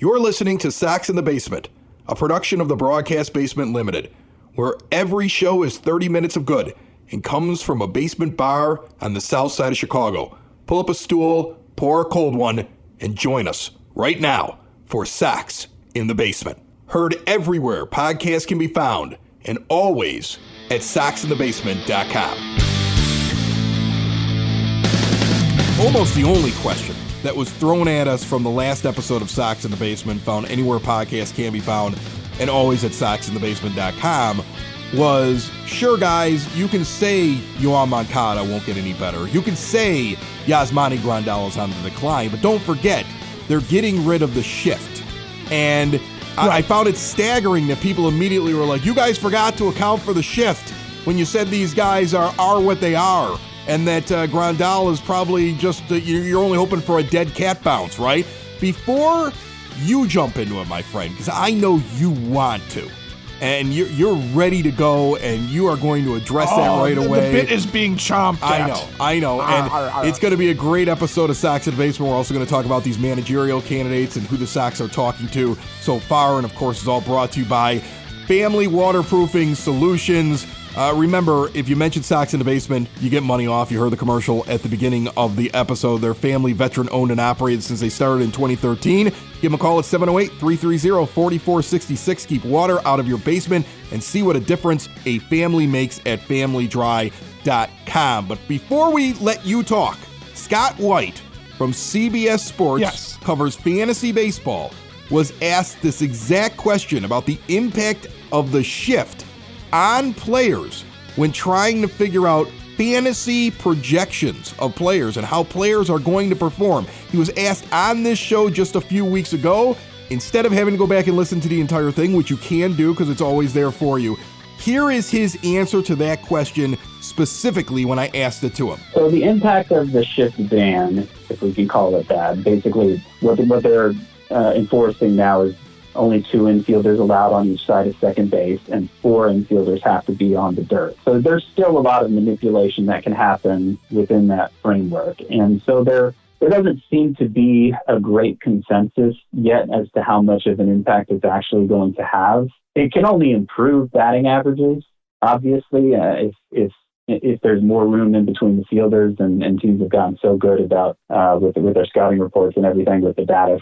You're listening to Sox in the Basement, a production of the Broadcast Basement Limited, where every show is 30 minutes of good and comes from a basement bar on the south side of Chicago. Pull up a stool, pour a cold one, and join us right now for Sox in the Basement. Heard everywhere podcasts can be found, and always at soxinthebasement.com. Almost the only question that was thrown at us from the last episode of Sox in the Basement, found anywhere podcasts can be found, and always at soxinthebasement.com, was, sure guys, you can say Yoan Moncada won't get any better. You can say Yasmani Grandal is on the decline, but don't forget, they're getting rid of the shift. And I found it staggering that people immediately were like, you guys forgot to account for the shift when you said these guys are what they are. And that Grandal is probably just, you're only hoping for a dead cat bounce, right? Before you jump into it, my friend, because I know you want to, and you're ready to go, and you are going to address that right away. The bit is being chomped at. I know. And it's going to be a great episode of Sox in the Basement. We're also going to talk about these managerial candidates and who the Sox are talking to so far. And, of course, it's all brought to you by Family Waterproofing Solutions. Remember, if you mention Sox in the Basement, you get money off. You heard the commercial at the beginning of the episode. They're family, veteran-owned and operated since they started in 2013. Give them a call at 708-330-4466. Keep water out of your basement and see what a difference a family makes at FamilyDry.com. But before we let you talk, Scott White from CBS Sports covers fantasy baseball, was asked this exact question about the impact of the shift on players when trying to figure out fantasy projections of players and how players are going to perform. He was asked on this show just a few weeks ago. Instead of having to go back and listen to the entire thing, which you can do because it's always there for you, here is his answer to that question specifically when I asked it to him. So the impact of the shift ban, if we can call it that, basically what they're enforcing now is only 2 infielders allowed on each side of second base, and 4 infielders have to be on the dirt. So there's still a lot of manipulation that can happen within that framework. And so there doesn't seem to be a great consensus yet as to how much of an impact it's actually going to have. It can only improve batting averages, obviously, if there's more room in between the fielders, and teams have gotten so good about with their scouting reports and everything, with the data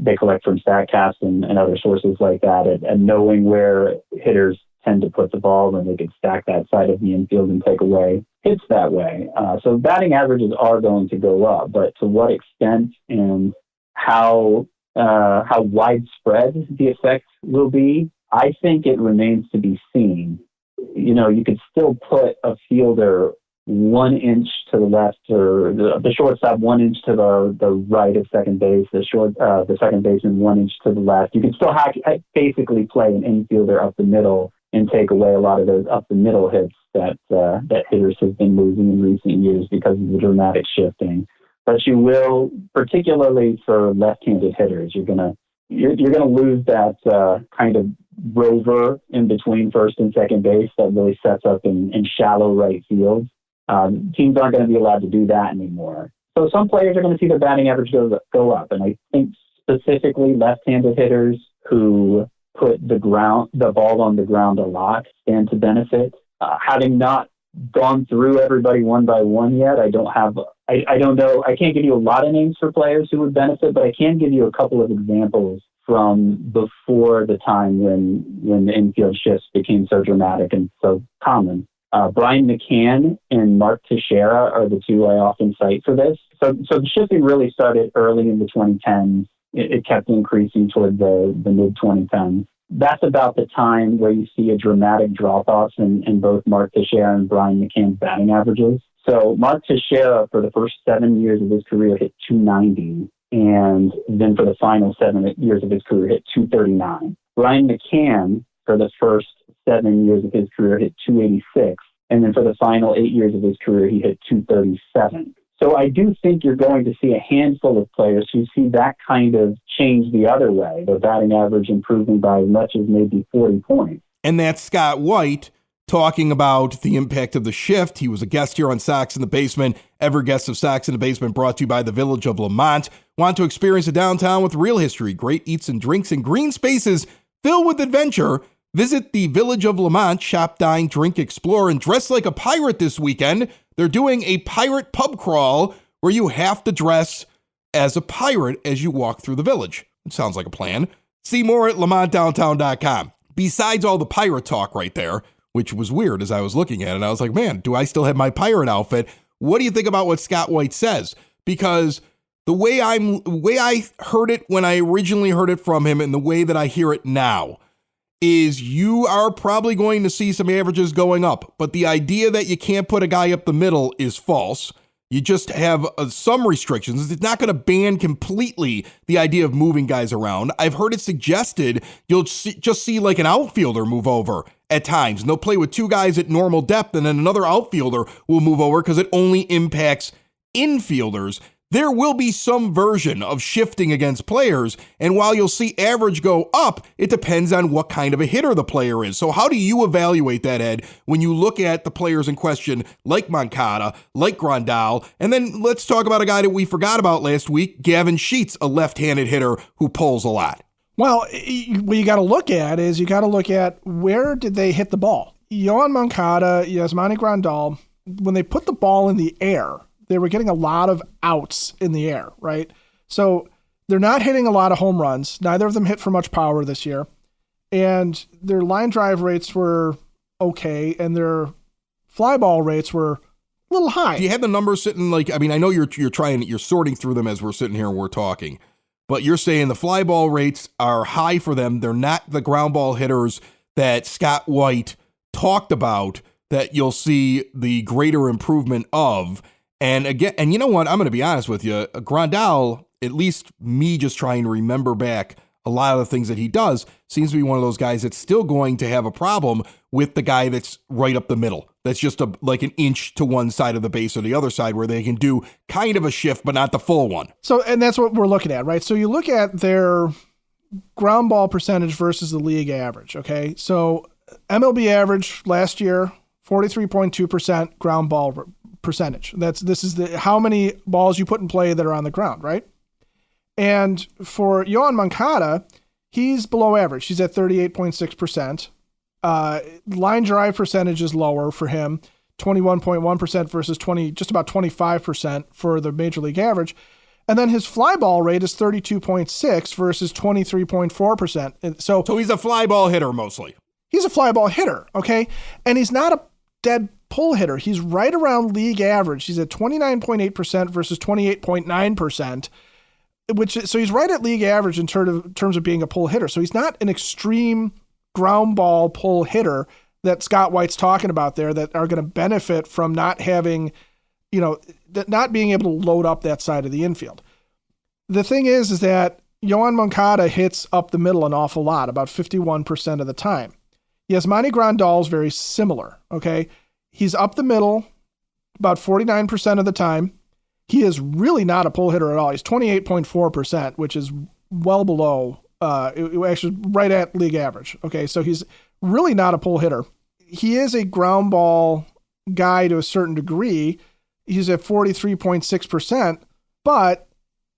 they collect from StatCast and other sources like that, and knowing where hitters tend to put the ball, then they can stack that side of the infield and take away hits that way. So batting averages are going to go up, but to what extent and how widespread the effect will be, I think it remains to be seen. You know, you could still put a fielder 1 inch to the left, or the shortstop 1 inch to the right of second base, the second baseman 1 inch to the left. You can still basically play an infielder up the middle and take away a lot of those up the middle hits that hitters have been losing in recent years because of the dramatic shifting. But you will, particularly for left-handed hitters, you're gonna lose that kind of rover in between first and second base that really sets up in shallow right field. Teams aren't going to be allowed to do that anymore. So some players are going to see their batting average go up. And I think specifically left-handed hitters who put the ball on the ground a lot stand to benefit. Having not gone through everybody one by one yet, I don't know. I can't give you a lot of names for players who would benefit, but I can give you a couple of examples from before the time when the infield shifts became so dramatic and so common. Brian McCann and Mark Teixeira are the 2 I often cite for this. So the shifting really started early in the 2010s. It kept increasing toward the mid-2010s. That's about the time where you see a dramatic drop-off in both Mark Teixeira and Brian McCann's batting averages. So Mark Teixeira, for the first 7 years of his career, hit .290, and then for the final 7 years of his career, hit .239. Brian McCann, for the first 7 years of his career, hit .286, and then for the final 8 years of his career, he hit .237. So I do think you're going to see a handful of players who see that kind of change the other way, their batting average improving by as much as maybe 40 points. And that's Scott White talking about the impact of the shift. He was a guest here on Sox in the Basement. Ever guest of Sox in the Basement brought to you by the Village of Lamont. Want to experience a downtown with real history, great eats and drinks, and green spaces filled with adventure? Visit the Village of Lamont, shop, dine, drink, explore, and dress like a pirate this weekend. They're doing a pirate pub crawl where you have to dress as a pirate as you walk through the village. It sounds like a plan. See more at lamontdowntown.com. Besides all the pirate talk right there, which was weird as I was looking at it, I was like, man, do I still have my pirate outfit? What do you think about what Scott White says? Because the way I heard it when I originally heard it from him and the way that I hear it now is you are probably going to see some averages going up, but the idea that you can't put a guy up the middle is false. You just have some restrictions. It's not going to ban completely the idea of moving guys around. I've heard it suggested you'll just see like an outfielder move over at times, and they'll play with two guys at normal depth, and then another outfielder will move over because it only impacts infielders. There will be some version of shifting against players, and while you'll see average go up, it depends on what kind of a hitter the player is. So how do you evaluate that, Ed, when you look at the players in question, like Moncada, like Grandal, and then let's talk about a guy that we forgot about last week, Gavin Sheets, a left-handed hitter who pulls a lot. Well, what you got to look at is you got to look at where did they hit the ball. Yoan Moncada, Yasmani Grandal, when they put the ball in the air, they were getting a lot of outs in the air, right? So they're not hitting a lot of home runs. Neither of them hit for much power this year. And their line drive rates were okay, and their fly ball rates were a little high. Do you have the numbers sitting like, I mean, I know you're sorting through them as we're sitting here and we're talking, but you're saying the fly ball rates are high for them. They're not the ground ball hitters that Scott White talked about that you'll see the greater improvement of. And again, and you know what? I'm going to be honest with you. Grandal, at least me just trying to remember back a lot of the things that he does, seems to be one of those guys that's still going to have a problem with the guy that's right up the middle. That's just like an inch to one side of the base or the other side where they can do kind of a shift, but not the full one. So, and that's what we're looking at, right? So you look at their ground ball percentage versus the league average, okay? So MLB average last year, 43.2% ground ball percentage. This is how many balls you put in play that are on the ground, right? And for Yoan Moncada, he's below average. He's at 38.6%. Line drive percentage is lower for him, 21.1% versus just about 25% for the major league average. And then his fly ball rate is 32.6 versus 23.4%. So he's a fly ball hitter mostly. He's a fly ball hitter, okay? And he's not a dead pull hitter. He's right around league average. He's at 29.8% versus 28.9%, so he's right at league average in terms of being a pull hitter. So he's not an extreme ground ball pull hitter that Scott White's talking about there that are going to benefit from not having, not being able to load up that side of the infield. The thing is that Yoan Moncada hits up the middle an awful lot, about 51% of the time. Yasmani Grandal is very similar, okay? He's up the middle about 49% of the time. He is really not a pull hitter at all. He's 28.4%, which is well below, actually right at league average. Okay, so he's really not a pull hitter. He is a ground ball guy to a certain degree. He's at 43.6%, but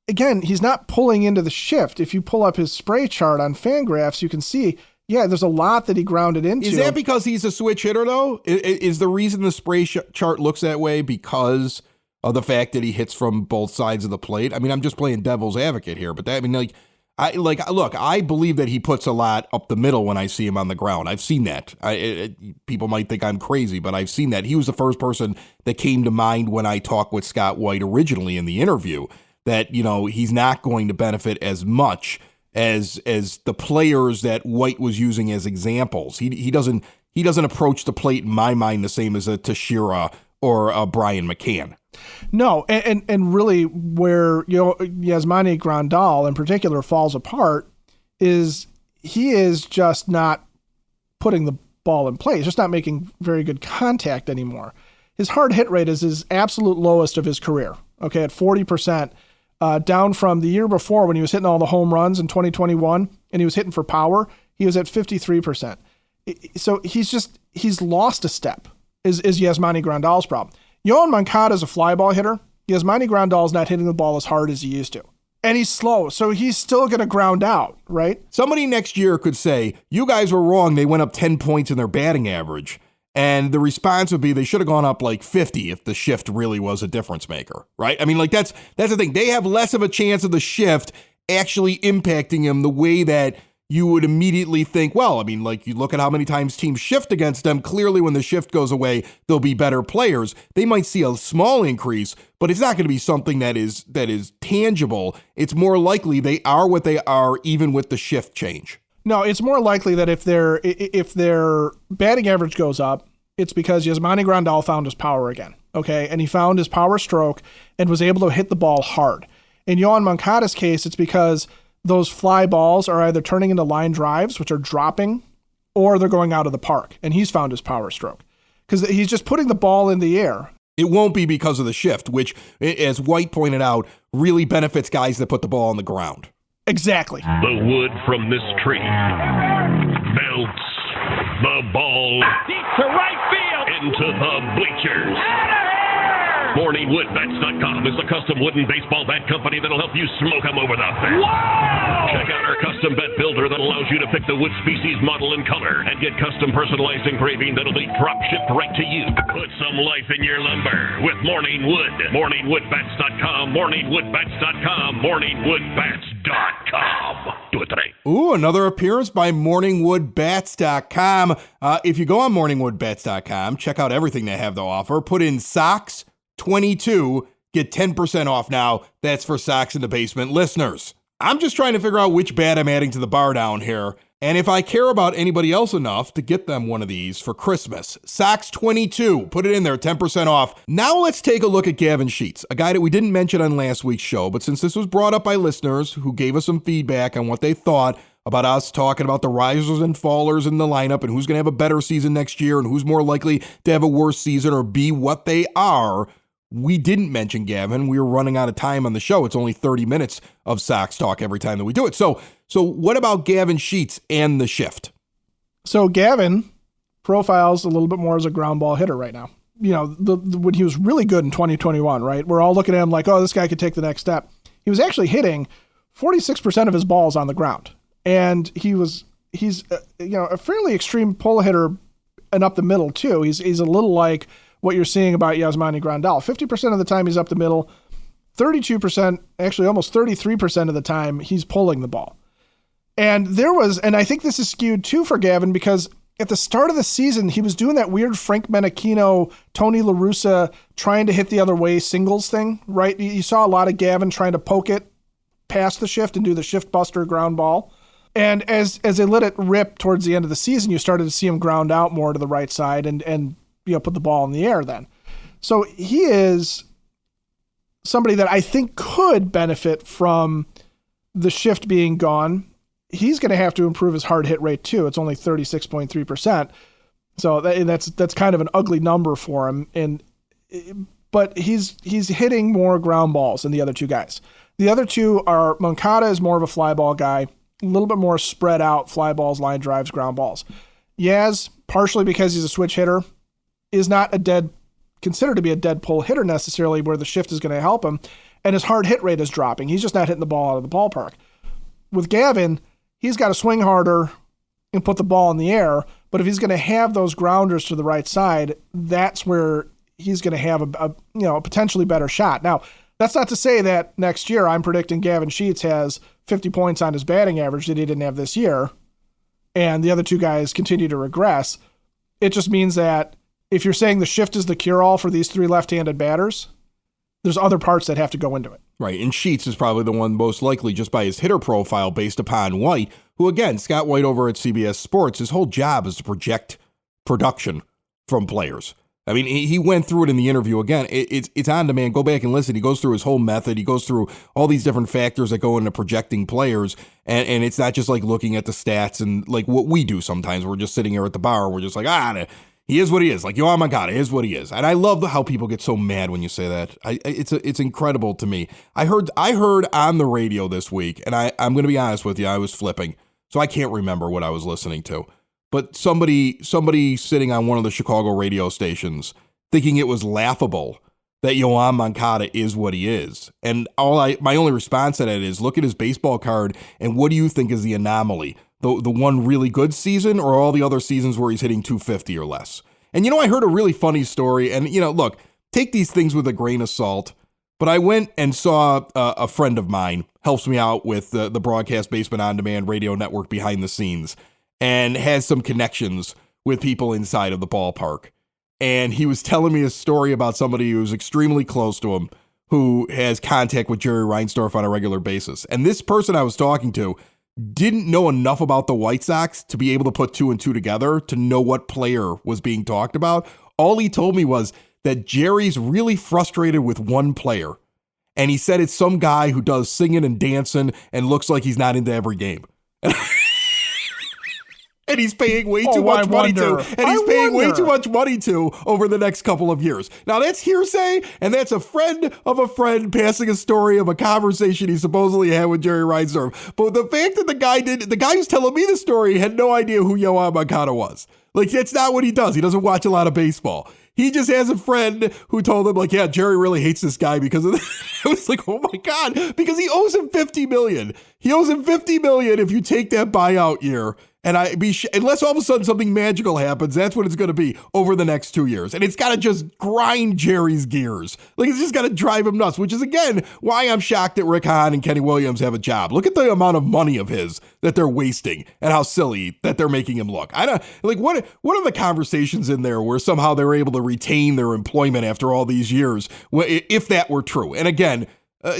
again, he's not pulling into the shift. If you pull up his spray chart on Fangraphs, you can see there's a lot that he grounded into. Is that because he's a switch hitter, though? Is the reason the spray chart looks that way because of the fact that he hits from both sides of the plate? I mean, I'm just playing devil's advocate here, but I believe that he puts a lot up the middle when I see him on the ground. I've seen that. People might think I'm crazy, but I've seen that. He was the first person that came to mind when I talked with Scott White originally in the interview that, he's not going to benefit as much as the players that White was using as examples. He doesn't approach the plate in my mind the same as a Teixeira or a Brian McCann. No, and really where Yasmani Grandal in particular falls apart is he is just not putting the ball in play. He's just not making very good contact anymore. His hard hit rate is his absolute lowest of his career, okay, at 40%. Down from the year before when he was hitting all the home runs in 2021 and he was hitting for power, he was at 53%. So he's he's lost a step is Yasmani Grandal's problem. Yohan Moncada is a fly ball hitter. Yasmani Grandal's not hitting the ball as hard as he used to. And he's slow, so he's still going to ground out, right? Somebody next year could say, you guys were wrong. They went up 10 points in their batting average. And the response would be they should have gone up like 50 if the shift really was a difference maker, right? I mean, like that's the thing. They have less of a chance of the shift actually impacting him the way that you would immediately think, well, I mean, like you look at how many times teams shift against them. Clearly, when the shift goes away, they'll be better players. They might see a small increase, but it's not going to be something that is tangible. It's more likely they are what they are even with the shift change. No, it's more likely that if their batting average goes up, it's because Yasmani Grandal found his power again, okay? And he found his power stroke and was able to hit the ball hard. In Yohan Moncada's case, it's because those fly balls are either turning into line drives, which are dropping, or they're going out of the park, and he's found his power stroke because he's just putting the ball in the air. It won't be because of the shift, which, as White pointed out, really benefits guys that put the ball on the ground. Exactly. The wood from this tree melts the ball deep to right field into the bleachers. MorningWoodBats.com is the custom wooden baseball bat company that'll help you smoke them over the fence. Whoa! Check out our custom bat builder that allows you to pick the wood species, model, and color, and get custom personalized engraving that'll be drop shipped right to you. Put some life in your lumber with Morning Wood. MorningWoodBats.com, MorningWoodBats.com, MorningWoodBats.com. Do it today. Ooh, another appearance by MorningWoodBats.com. If you go on MorningWoodBats.com, check out everything they have to offer. Put in Sox 22, get 10% off now. That's for Sox in the Basement listeners. I'm just trying to figure out which bat I'm adding to the bar down here, and if I care about anybody else enough to get them one of these for Christmas. Sox 22, put it in there, 10% off. Now let's take a look at Gavin Sheets, a guy that we didn't mention on last week's show, but since this was brought up by listeners who gave us some feedback on what they thought about us talking about the risers and fallers in the lineup and who's going to have a better season next year and who's more likely to have a worse season or be what they are, we didn't mention Gavin. We were running out of time on the show. It's only 30 minutes of Sox talk every time that we do it. So what about Gavin Sheets and the shift? So Gavin profiles a little bit more as a ground ball hitter right now. You know, when he was really good in 2021, right? We're all looking at him like, oh, this guy could take the next step. He was actually hitting 46% of his balls on the ground. And he's a fairly extreme pull hitter and up the middle too. He's a little like what you're seeing about Yasmani Grandal. 50% of the time he's up the middle, 32%, actually almost 33% of the time he's pulling the ball. And I think this is skewed too for Gavin because at the start of the season, he was doing that weird Frank Menachino, Tony La Russa trying to hit the other way singles thing, right? You saw a lot of Gavin trying to poke it past the shift and do the shift buster ground ball. And as they let it rip towards the end of the season, you started to see him ground out more to the right side and put the ball in the air then. So he is somebody that I think could benefit from the shift being gone. He's going to have to improve his hard hit rate too. It's only 36.3%. So that's kind of an ugly number for him. But he's hitting more ground balls than the other two guys. The other two are Moncada is more of a fly ball guy, a little bit more spread out fly balls, line drives, ground balls. Yaz, partially because he's a switch hitter, is not considered to be a dead pull hitter necessarily where the shift is going to help him, and his hard hit rate is dropping. He's just not hitting the ball out of the ballpark. With Gavin, he's got to swing harder and put the ball in the air, but if he's going to have those grounders to the right side, that's where he's going to have a potentially better shot. Now, that's not to say that next year I'm predicting Gavin Sheets has 50 points on his batting average that he didn't have this year, and the other two guys continue to regress. It just means that if you're saying the shift is the cure-all for these three left-handed batters, there's other parts that have to go into it. Right, and Sheets is probably the one most likely just by his hitter profile based upon White, who, again, Scott White over at CBS Sports, his whole job is to project production from players. I mean, he went through it in the interview. Again, it's on demand. Go back and listen. He goes through his whole method. He goes through all these different factors that go into projecting players, and it's not just like looking at the stats and like what we do sometimes. We're just sitting here at the bar. We're just like, he is what he is. Like, oh my God, he is what he is. And I love how people get so mad when you say that. It's incredible to me. I heard on the radio this week, and I'm going to be honest with you, I was flipping, so I can't remember what I was listening to. but somebody sitting on one of the Chicago radio stations thinking it was laughable that Yoan Moncada is what he is. And my only response to that is look at his baseball card and what do you think is the anomaly? The one really good season or all the other seasons where he's hitting 250 or less? And I heard a really funny story, and look, take these things with a grain of salt, but I went and saw a friend of mine, helps me out with the Broadcast Basement On Demand radio network behind the scenes, and has some connections with people inside of the ballpark. And he was telling me a story about somebody who's extremely close to him who has contact with Jerry Reinsdorf on a regular basis. And this person I was talking to didn't know enough about the White Sox to be able to put two and two together to know what player was being talked about. All he told me was that Jerry's really frustrated with one player. And he said it's some guy who does singing and dancing and looks like he's not into every game. And he's paying way too much money to. And he's paying way too much money to over the next couple of years. Now, that's hearsay, and that's a friend of a friend passing a story of a conversation he supposedly had with Jerry Reinsdorf. But the fact that the guy who's telling me the story had no idea who Yoan Moncada was. Like, that's not what he does. He doesn't watch a lot of baseball. He just has a friend who told him, like, yeah, Jerry really hates this guy because of this. I was like, oh my God, because he owes him $50 million. He owes him $50 million if you take that buyout year. And unless all of a sudden something magical happens, that's what it's going to be over the next 2 years. And it's got to just grind Jerry's gears. Like, it's just got to drive him nuts, which is, again, why I'm shocked that Rick Hahn and Kenny Williams have a job. Look at the amount of money of his that they're wasting and how silly that they're making him look. What are the conversations in there where somehow they're able to retain their employment after all these years, if that were true? And again,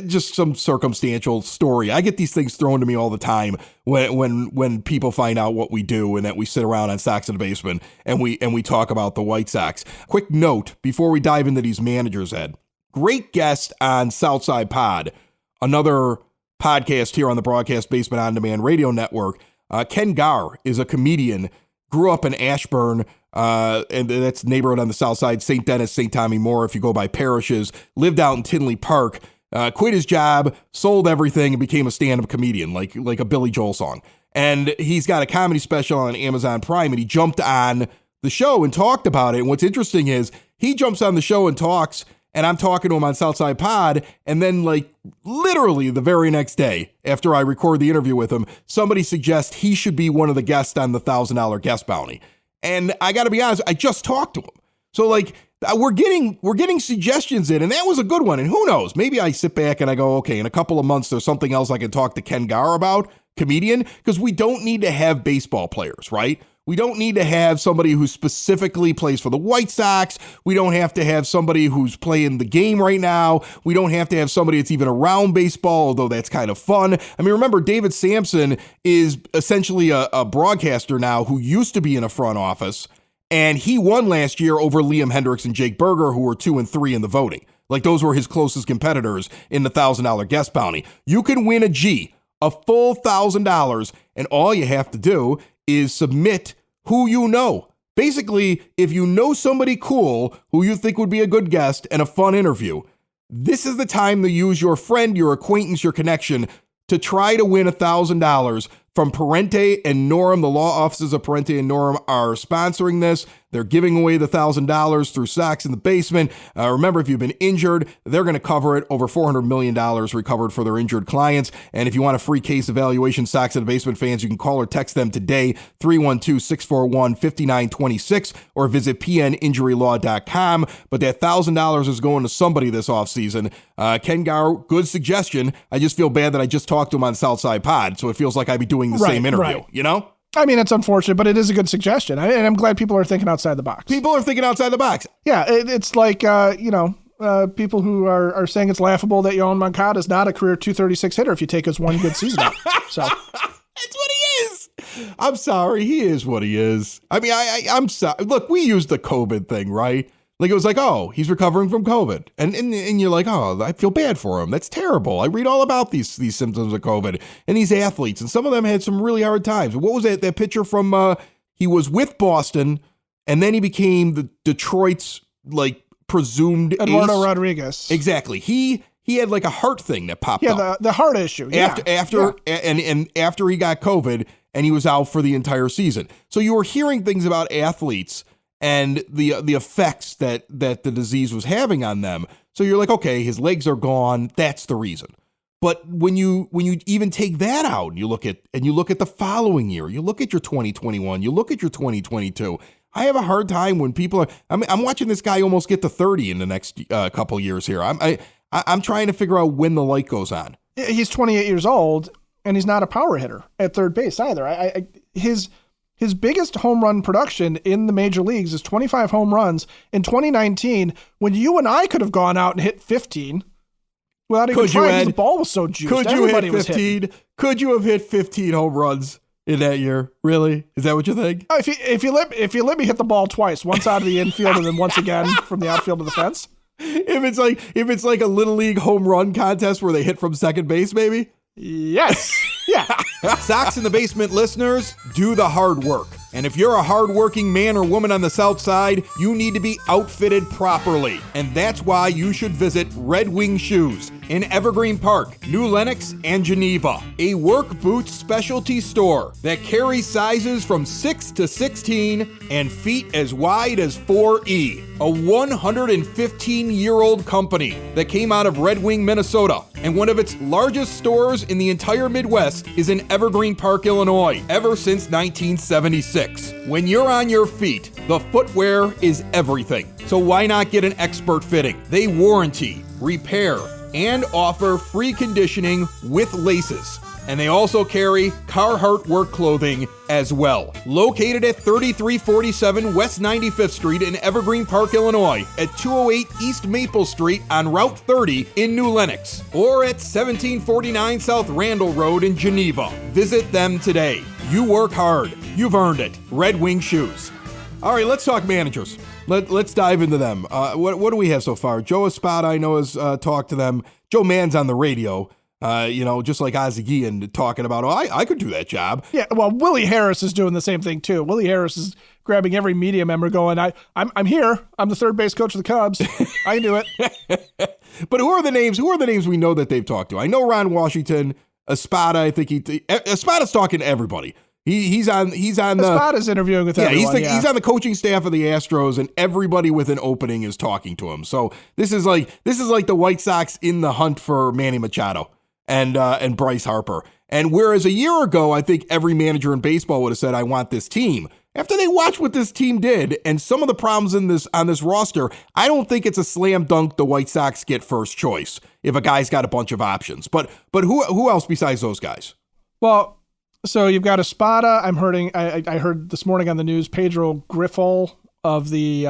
just some circumstantial story. I get these things thrown to me all the time when people find out what we do and that we sit around on Sox in the Basement and we talk about the White Sox. Quick note before we dive into these managers, Ed. Great guest on Southside Pod, another podcast here on the Broadcast Basement On Demand radio network. Ken Gar is a comedian, grew up in Ashburn, and that's neighborhood on the south side, St. Denis, St. Tommy Moore, if you go by parishes, lived out in Tinley Park. Quit his job, sold everything, and became a stand-up comedian, like a Billy Joel song. And he's got a comedy special on Amazon Prime, and he jumped on the show and talked about it. And what's interesting is he jumps on the show and talks, and I'm talking to him on Southside Pod, and then literally the very next day, after I record the interview with him, somebody suggests he should be one of the guests on the $1,000 guest bounty. And I got to be honest, I just talked to him. So we're getting suggestions in, and that was a good one. And who knows, maybe I sit back and I go, okay, in a couple of months, there's something else I can talk to Ken Gar about, comedian, because we don't need to have baseball players, right? We don't need to have somebody who specifically plays for the White Sox. We don't have to have somebody who's playing the game right now. We don't have to have somebody that's even around baseball, although that's kind of fun. I mean, remember, David Sampson is essentially a broadcaster now who used to be in a front office. And he won last year over Liam Hendricks and Jake Berger, who were 2 and 3 in the voting. Like, those were his closest competitors in the $1,000 guest bounty. You can win a full $1,000, and all you have to do is submit who you know. Basically, if you know somebody cool who you think would be a good guest and a fun interview, this is the time to use your friend, your acquaintance, your connection to try to win $1,000 from Parente and Norem. The law offices of Parente and Norem are sponsoring this. They're giving away the $1,000 through Sox in the Basement. Remember, if you've been injured, they're going to cover it. Over $400 million recovered for their injured clients. And if you want a free case evaluation, Sox in the Basement fans, you can call or text them today, 312-641-5926, or visit pninjurylaw.com. But that $1,000 is going to somebody this offseason. Ken Gar, good suggestion. I just feel bad that I just talked to him on Southside Pod, so it feels like I'd be doing the same interview, you know? I mean, it's unfortunate, but it is a good suggestion. And I'm glad people are thinking outside the box. People are thinking outside the box. Yeah, it's like, people who are saying it's laughable that Yoan Moncada is not a career 236 hitter if you take his one good season out. So that's what he is. I'm sorry. He is what he is. I mean, I'm sorry. Look, we used the COVID thing, right? Like, it was like, oh, he's recovering from COVID. And you're like, oh, I feel bad for him. That's terrible. I read all about these symptoms of COVID and these athletes. And some of them had some really hard times. What was that pitcher from, he was with Boston, and then he became the Detroit's, presumed Eduardo ace. Rodriguez. Exactly. He had a heart thing that popped up. Yeah, the heart issue. After he got COVID, and he was out for the entire season. So you were hearing things about athletes and the effects that the disease was having on them. So you're like, okay, his legs are gone. That's the reason. But when you even take that out, and you look at the following year, you look at your 2021, you look at your 2022. I have a hard time when people are. I'm watching this guy almost get to 30 in the next couple years here. I'm trying to figure out when the light goes on. He's 28 years old, and he's not a power hitter at third base either. His biggest home run production in the major leagues is 25 home runs in 2019, when you and I could have gone out and hit 15. Without even trying, because the ball was so juiced. Could you hit 15? Could you have hit 15 home runs in that year? Really? Is that what you think? If you let me hit the ball twice, once out of the infield and then once again from the outfield to the fence. If it's like a little league home run contest where they hit from second base, maybe? Yes. Yeah. Sox in the Basement listeners, do the hard work. And if you're a hardworking man or woman on the South Side, you need to be outfitted properly. And that's why you should visit Red Wing Shoes in Evergreen Park, New Lenox, and Geneva. A work boots specialty store that carries sizes from 6 to 16 and feet as wide as 4E. A 115-year-old company that came out of Red Wing, Minnesota. And one of its largest stores in the entire Midwest is in Evergreen Park, Illinois, ever since 1976. When you're on your feet, the footwear is everything. So why not get an expert fitting? They warranty, repair, and offer free conditioning with laces. And they also carry Carhartt work clothing as well. Located at 3347 West 95th Street in Evergreen Park, Illinois, at 208 East Maple Street on Route 30 in New Lenox, or at 1749 South Randall Road in Geneva. Visit them today. You work hard. You've earned it. Red Wing Shoes. All right, let's talk managers. Let's dive into them. What do we have so far? Joe Espada, I know, has talked to them. Joe Mann's on the radio. Just like Ozzie Guillen talking about, I could do that job. Yeah, well, Willie Harris is doing the same thing too. Willie Harris is grabbing every media member going, I'm here. I'm the third base coach of the Cubs. I can do it. But who are the names we know that they've talked to? I know Ron Washington, Espada, I think Espada's talking to everybody. He's on Espada's interviewing with everyone. He's on the coaching staff of the Astros, and everybody with an opening is talking to him. So this is like the White Sox in the hunt for Manny Machado and Bryce Harper. And whereas a year ago, I think every manager in baseball would have said, I want this team. After they watched what this team did and some of the problems on this roster, I don't think it's a slam dunk the White Sox get first choice if a guy's got a bunch of options. But who else besides those guys? Well, so you've got Espada. I heard this morning on the news, Pedro Grifol of the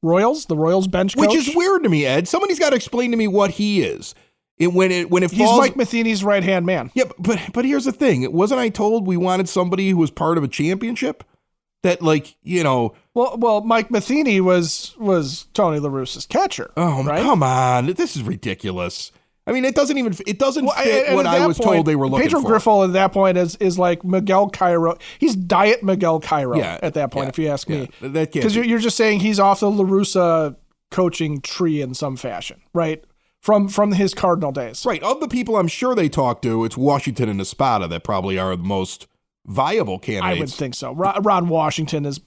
Royals bench coach. Which is weird to me, Ed. Somebody's got to explain to me what he is. He's Mike Matheny's right-hand man. Yeah, but here's the thing. Wasn't I told we wanted somebody who was part of a championship? That Well, Mike Matheny was Tony La Russa's catcher. Oh, right? Come on. This is ridiculous. I mean, it doesn't fit what I was told they were looking for. Pedro Grifol at that point is like Miguel Cairo. He's diet Miguel Cairo at that point, if you ask me. Because you're just saying he's off the La Russa coaching tree in some fashion, right? From his Cardinal days. Right. Of the people I'm sure they talked to, it's Washington and Espada that probably are the most viable candidates. I would think so. Ron Washington is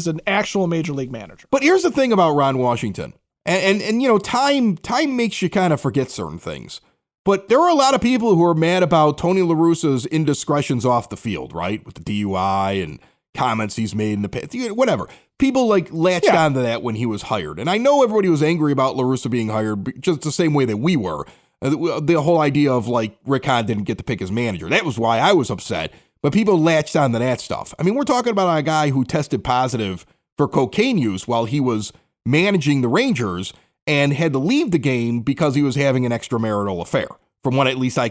an actual major league manager. But here's the thing about Ron Washington. And time makes you kind of forget certain things. But there are a lot of people who are mad about Tony La Russa's indiscretions off the field, right? With the DUI and comments he's made in the past, whatever. People latched onto that when he was hired. And I know everybody was angry about La Russa being hired just the same way that we were. The whole idea of Rick Hahn didn't get to pick his manager. That was why I was upset. But people latched onto that stuff. I mean, we're talking about a guy who tested positive for cocaine use while he was managing the Rangers and had to leave the game because he was having an extramarital affair. From what at least I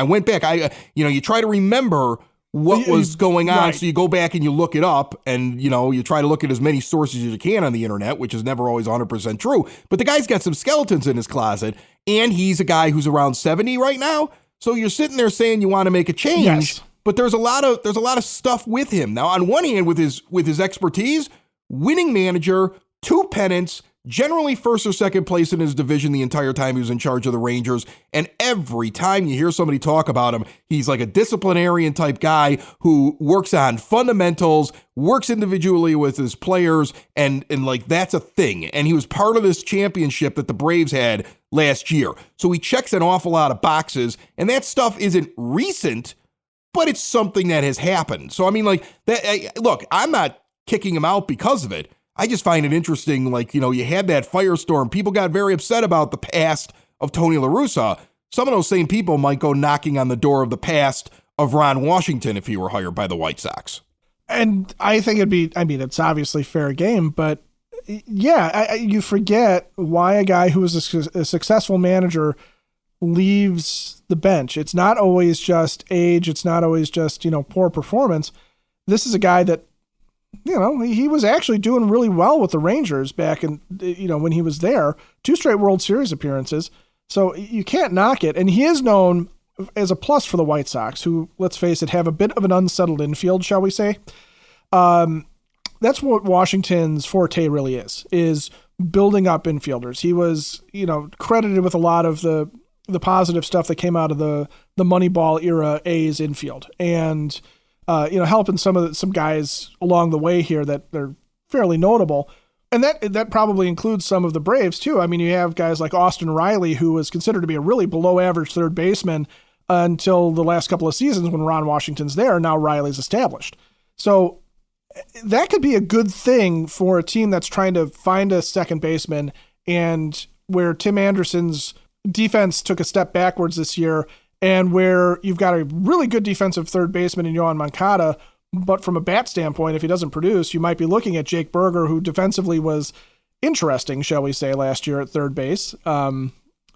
went back. You try to remember what was going on. Right. So you go back and you look it up and, you try to look at as many sources as you can on the internet, which is never always 100% true. But the guy's got some skeletons in his closet and he's a guy who's around 70 right now. So you're sitting there saying you want to make a change, yes. But there's a lot of stuff with him. Now, on one hand, with his expertise, winning manager, 2 pennants, generally first or second place in his division the entire time he was in charge of the Rangers, and every time you hear somebody talk about him, he's like a disciplinarian type guy who works on fundamentals, works individually with his players, and like that's a thing. And he was part of this championship that the Braves had last year. So he checks an awful lot of boxes, and that stuff isn't recent, but it's something that has happened. So, I mean, like, look, I'm not kicking him out because of it. I just find it interesting, like, you know, you had that firestorm. People got very upset about the past of Tony La Russa. Some of those same people might go knocking on the door of the past of Ron Washington if he were hired by the White Sox. And I think it's obviously fair game, but yeah, you forget why a guy who is a successful manager leaves the bench. It's not always just age. It's not always just, you know, poor performance. This is a guy that, you know, he was actually doing really well with the Rangers back in, you know, when he was there. 2 straight World Series appearances. So you can't knock it. And he is known as a plus for the White Sox, who, let's face it, have a bit of an unsettled infield, shall we say. That's what Washington's forte really is building up infielders. He was, you know, credited with a lot of the positive stuff that came out of the Moneyball era A's infield. And you know, helping some guys along the way here that they're fairly notable. And that probably includes some of the Braves too. I mean, you have guys like Austin Riley, who was considered to be a really below average third baseman until the last couple of seasons when Ron Washington's there. Now Riley's established. So that could be a good thing for a team that's trying to find a second baseman, and where Tim Anderson's defense took a step backwards this year, and where you've got a really good defensive third baseman in Yohan Moncada, but from a bat standpoint, if he doesn't produce, you might be looking at Jake Berger, who defensively was interesting, shall we say, last year at third base.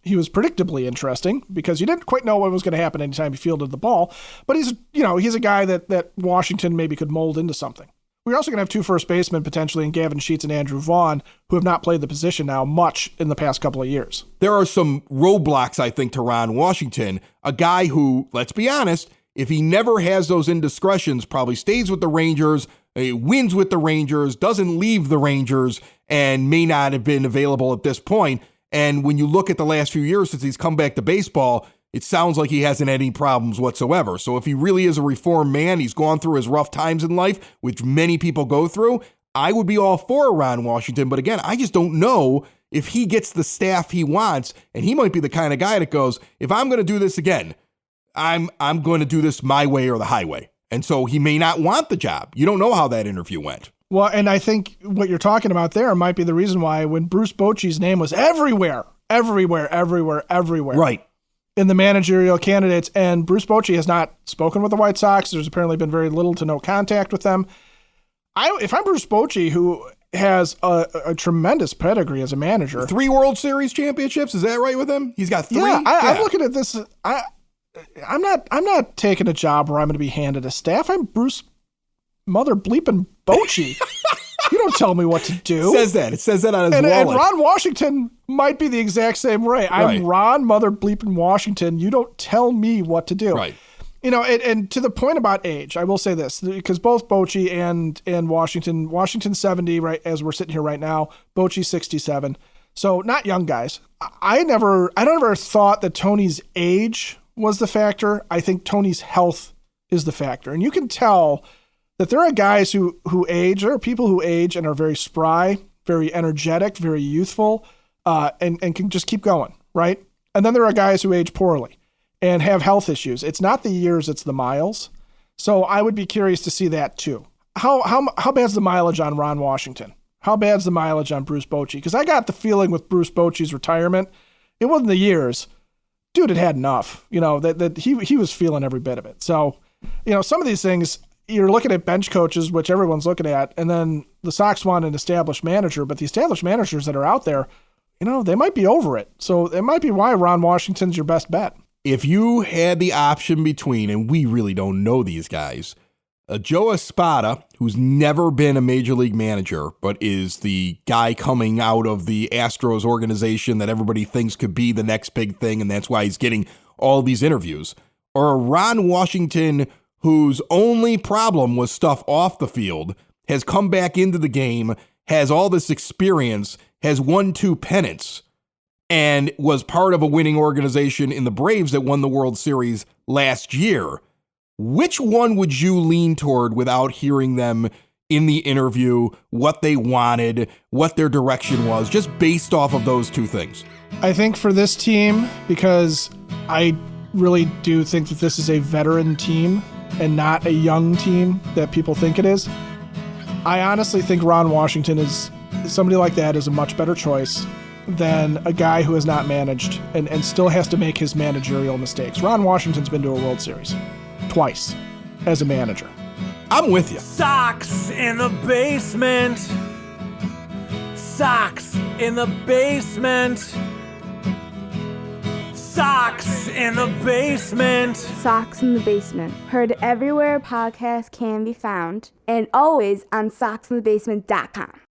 He was predictably interesting because you didn't quite know what was going to happen anytime he fielded the ball, but he's a guy that Washington maybe could mold into something. We're also going to have 2 first basemen potentially in Gavin Sheets and Andrew Vaughn, who have not played the position now much in the past couple of years. There are some roadblocks, I think, to Ron Washington, a guy who, let's be honest, if he never has those indiscretions, probably stays with the Rangers, wins with the Rangers, doesn't leave the Rangers, and may not have been available at this point. And when you look at the last few years since he's come back to baseball, it sounds like he hasn't had any problems whatsoever. So if he really is a reformed man, he's gone through his rough times in life, which many people go through, I would be all for Ron Washington. But again, I just don't know if he gets the staff he wants. And he might be the kind of guy that goes, if I'm going to do this again, I'm going to do this my way or the highway. And so he may not want the job. You don't know how that interview went. Well, and I think what you're talking about there might be the reason why when Bruce Bochy's name was everywhere. Right. In the managerial candidates, and Bruce Bochy has not spoken with the White Sox. There's apparently been very little to no contact with them. If I'm Bruce Bochy, who has a tremendous pedigree as a manager, 3 World Series championships, is that right with him? He's got 3. Yeah, I'm looking at this. I'm not taking a job where I'm going to be handed a staff. I'm Bruce Mother Bleeping Bochy. You don't tell me what to do. It says that on his wallet. And Ron Washington might be the exact same way. I'm Ron Mother Bleeping Washington. You don't tell me what to do. Right. You know, and to the point about age, I will say this, because both Bochy and Washington 70, right, as we're sitting here right now, Bochy 67. So not young guys. I never thought that Tony's age was the factor. I think Tony's health is the factor. And you can tell that there are guys who age, there are people who age and are very spry, very energetic, very youthful, and can just keep going, right? And then there are guys who age poorly and have health issues. It's not the years, it's the miles. So I would be curious to see that too. How bad's the mileage on Ron Washington? How bad's the mileage on Bruce Bochy? Because I got the feeling with Bruce Bochy's retirement, it wasn't the years. Dude had had enough, you know, that he was feeling every bit of it. So, you know, some of these things, you're looking at bench coaches, which everyone's looking at, and then the Sox want an established manager, but the established managers that are out there, you know, they might be over it. So it might be why Ron Washington's your best bet. If you had the option between, and we really don't know these guys, Joe Espada, who's never been a major league manager, but is the guy coming out of the Astros organization that everybody thinks could be the next big thing, and that's why he's getting all these interviews, or Ron Washington, whose only problem was stuff off the field, has come back into the game, has all this experience, has won 2 pennants. and was part of a winning organization in the Braves that won the World Series last year. Which one would you lean toward without hearing them in the interview, what they wanted, what their direction was, just based off of those two things? I think for this team, because I really do think that this is a veteran team and not a young team that people think it is, I honestly think Ron Washington is somebody like that is a much better choice than a guy who has not managed and still has to make his managerial mistakes. Ron Washington's been to a World Series twice as a manager. I'm with you. Sox in the basement. Sox in the basement. Sox in the basement. Sox in the Basement. Heard everywhere podcasts can be found and always on soxinthebasement.com.